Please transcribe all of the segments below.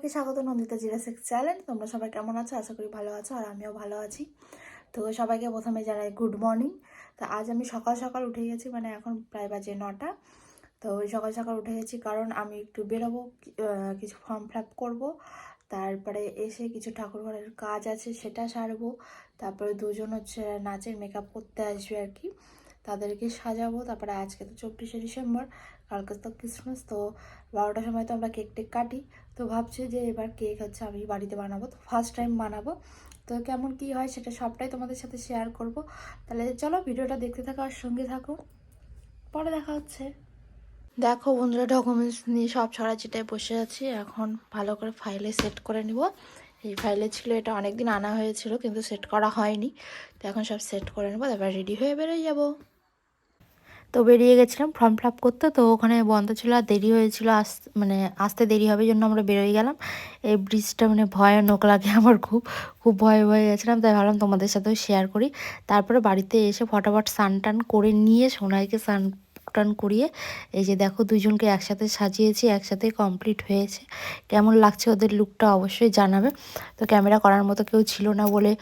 সবাইকে স্বাগত নন্দিতা জিরাসেক চ্যানেল। তোমরা সবাই কেমন আছো? আশা করি ভালো আছো, আর আমিও ভালো আছি। তো সবাইকে প্রথমে জানাই গুড মর্নিং। তো আজ আমি সকাল সকাল উঠে গেছি, মানে এখন প্রায় বাজে 9টা। তো ওই সকাল সকাল উঠে গেছি কারণ আমি একটু বেরোবো, কিছু ফর্ম ফিল আপ করবো, তারপরে এসে কিছু ঠাকুর ঘরের কাজ আছে সেটা সারবো, তারপরে দুজন হচ্ছে নাচের মেকআপ করতে আসবে আর কি, তাদেরকে সাজাবো। তারপরে আজকে তো 24শে ডিসেম্বর, কালকে তো ক্রিসমাস। তো 12টার সময় তো আমরা কেক টেক কাটি। তো ভাবছি যে এবার কেক হচ্ছে আমি বাড়িতে বানাবো, তো ফার্স্ট টাইম বানাবো। তো কেমন কি হয় সেটা সবটাই তোমাদের সাথে শেয়ার করব। তাহলে চলো ভিডিওটা দেখতে থাকো আর সঙ্গে থাকো, পরে দেখা হচ্ছে। দেখো বন্ধুরা, ডকুমেন্টস নিয়ে সব ছড়াছিটায় বসে আছি। এখন ভালো করে ফাইলে সেট করে নিব। এই ফাইলে ছিল, এটা অনেকদিন আনা হয়েছিল কিন্তু সেট করা হয়নি। তো এখন সব সেট করে নেবো, তারপর রেডি হয়ে বেরোয় যাব। তো বেরিয়ে গেছিলাম ফর্ম ফিল আপ করতে, তো ওখানে বন্ধ ছিল আর দেরি হয়েছিল, মানে আসতে দেরি হবে জন্য আমরা বেরোয় গেলাম। এই ব্রিজটা মানে ভয়ানক লাগে আমার, খুব খুব ভয়ে ভয়ে গেছিলাম, তাই ভাবলাম তোমাদের সাথেও শেয়ার করি। তারপরে বাড়িতে এসে ফটাফট স্নান টান করে নিয়ে সোনাইকে স্নান টান করিয়ে এই যে দেখো দুজনকে একসাথে সাজিয়েছি, একসাথে কমপ্লিট হয়েছে। কেমন লাগছে ওদের লুকটা অবশ্যই জানাবে। তো ক্যামেরা করার মতো কেউ ছিল না বলে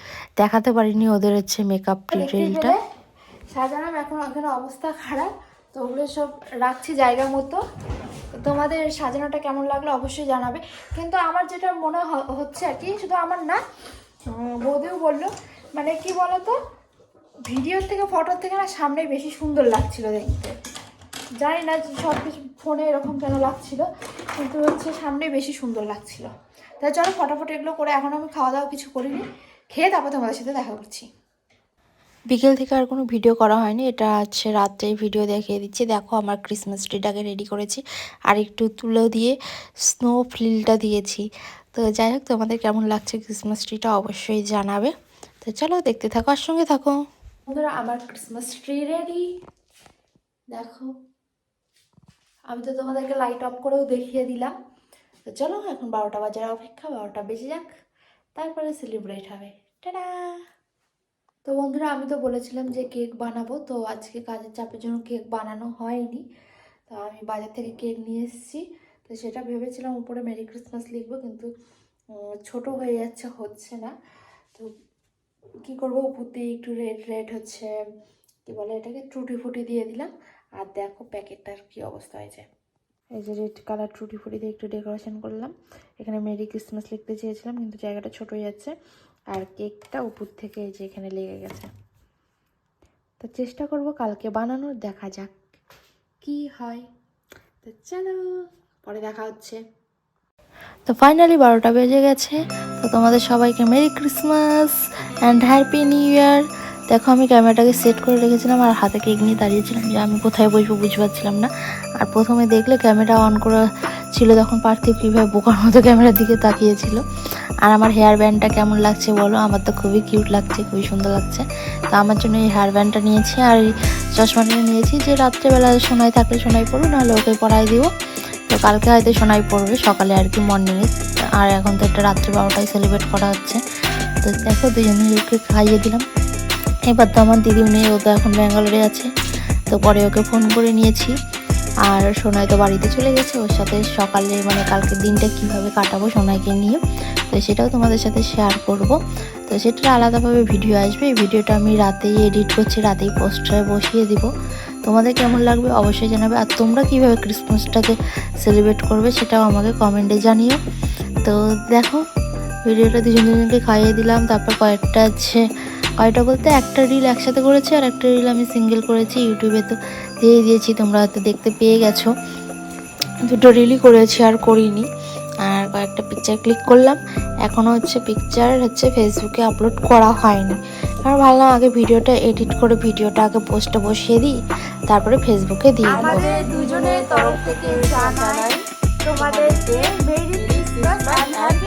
দেখাতে পারিনি ওদের হচ্ছে মেকআপ ডিটেলটা। সাজালাম, এখন ওখানে অবস্থা খারাপ, তো ওগুলো সব রাখছি জায়গা মতো। তোমাদের সাজানোটা কেমন লাগলো অবশ্যই জানাবে। কিন্তু আমার যেটা মনে হচ্ছে আর কি, শুধু আমার না, বৌদিও বললো, মানে কি বলতো, ভিডিওর থেকে ফটোর থেকে না সামনে বেশি সুন্দর লাগছিল দেখতে। জানি না সব কিছু ফোনে এরকম কেন লাগছিল, কিন্তু হচ্ছে সামনে বেশি সুন্দর লাগছিল। তাই চলো ফটোফটো এগুলো করে, এখন আমি খাওয়া দাওয়া কিছু করিনি, খেয়ে তারপর তোমাদের সাথে দেখা করছি। বিকেল থেকে আর কোনো ভিডিও করা হয়নি, এটা হচ্ছে রাত্রে ভিডিও দেখিয়ে দিচ্ছি। দেখো আমার ক্রিসমাস ট্রিটাকে রেডি করেছি, আর একটু তুলো দিয়ে স্নো ফিলটা দিয়েছি। তো যাই হোক, তোমাদের কেমন লাগছে ক্রিসমাস ট্রিটা অবশ্যই জানাবে। তো চলো দেখতে থাকো আর সঙ্গে থাকো। বন্ধুরা, আমার ক্রিসমাস ট্রি রেডি। দেখো, আমি তো তোমাদেরকে লাইট অফ করেও দেখিয়ে দিলাম। তো চলো এখন 12টা বাজার অপেক্ষা, 12টা বেজে যাক, তারপরে সেলিব্রেট হবে। টাটা। তো বন্ধুরা, আমি তো বলেছিলাম যে কেক বানাবো, তো আজকে কাজের চাপের জন্য কেক বানানো হয়নি। তো আমি বাজার থেকে কেক নিয়ে এসেছি। তো সেটা ভেবেছিলাম উপরে মেরি ক্রিসমাস লিখবো, কিন্তু ছোট হয়ে যাচ্ছে, হচ্ছে না। তো কি করবো, উপর দিয়ে একটু রেড রেড হচ্ছে কি বলে এটাকে, টুটি ফুটি দিয়ে দিলাম। আর দেখো প্যাকেটটার কি অবস্থা হয়েছে। এই যে রেড কালার টুটি ফুটি দিয়ে একটু ডেকোরেশন করলাম। এখানে মেরি ক্রিসমাস লিখতে চেয়েছিলাম, কিন্তু জায়গাটা ছোট হয়ে যাচ্ছে। আর কেকটা উপর থেকে এই যে এখানে লেগে গেছে। তো চেষ্টা করব কালকে বানানোর, দেখা যাক কি হয়। তো চলো পরে দেখা হচ্ছে। তো ফাইনালি 12টা বেজে গেছে। তো তোমাদের সবাইকে merry Christmas and happy new year. দেখো আমি ক্যামেরাটাকে সেট করে রেখেছিলাম আর হাতে কেক নিয়ে দাঁড়িয়েছিলাম, যে আমি কোথায় বসবো বুঝতে পারছিলাম না। আর প্রথমে দেখলে ক্যামেরা অন করা ছিল, তখন পার্থিব কীভাবে বোকার মতো ক্যামেরার দিকে তাকিয়েছিল। আর আমার হেয়ার ব্যান্ডটা কেমন লাগছে বলো? আমার তো খুবই কিউট লাগছে, খুবই সুন্দর লাগছে। তো আমার জন্য এই হেয়ার ব্যান্ডটা নিয়েছি, আর এই চশমাটা নিয়েছি, যে রাত্রেবেলা সোনাই থাকলে সোনাই পড়বো, নাহলে ওকে পরাই দিব। তো কালকে হয়তো সোনাই পড়বে সকালে আর কি, মর্নিংয়ে। আর এখন তো এটা রাত্রে 12টায় সেলিব্রেট করা হচ্ছে। তো দেখো দুজনকে খাইয়ে দিলাম। এবার তো আমার দিদিমণি, ও তো এখন ব্যাঙ্গালোরে আছে, তো পরে ওকে ফোন করে নিয়েছি। আর সোনাই তো বাড়িতে চলে গেছে, ওর সাথে সকালে মানে কালকের দিনটা কিভাবে কাটাবো সোনাইকে নিয়ে, তো সেটাও তোমাদের সাথে শেয়ার করব। তো সেটা আলাদাভাবে ভিডিও আসবে। এই ভিডিওটা আমি রাতেই এডিট করছি, রাতেই পোস্টারে বসিয়ে দিব। তোমাদের কেমন লাগবে অবশ্যই জানাবে। আর তোমরা কীভাবে ক্রিসমাসটাকে সেলিব্রেট করবে সেটাও আমাকে কমেন্টে জানিও। তো দেখো ভিডিওটা দুজনকে খাইয়ে দিলাম। তারপর কয়টা বলতে একটা রিল একসাথে করেছি, আর একটা রিল আমি সিঙ্গেল করেছি, ইউটিউবে তো দিয়ে দিয়েছি, তোমরা হয়তো দেখতে পেয়ে গেছো। দুটো রিলই করেছি আর করিনি। আর কয়েকটা পিকচার ক্লিক করলাম, এখনও হচ্ছে পিকচার হচ্ছে ফেসবুকে আপলোড করা হয়নি। আর ভাবলাম আগে ভিডিওটা এডিট করে ভিডিওটা আগে পোস্টে বসিয়ে দিই, তারপরে ফেসবুকে দিয়ে দেবো। আমাদের দুজনের তরফ থেকে জানাই তোমাদেরকে মেরি ক্রিসমাস এন্ড হ্যাপি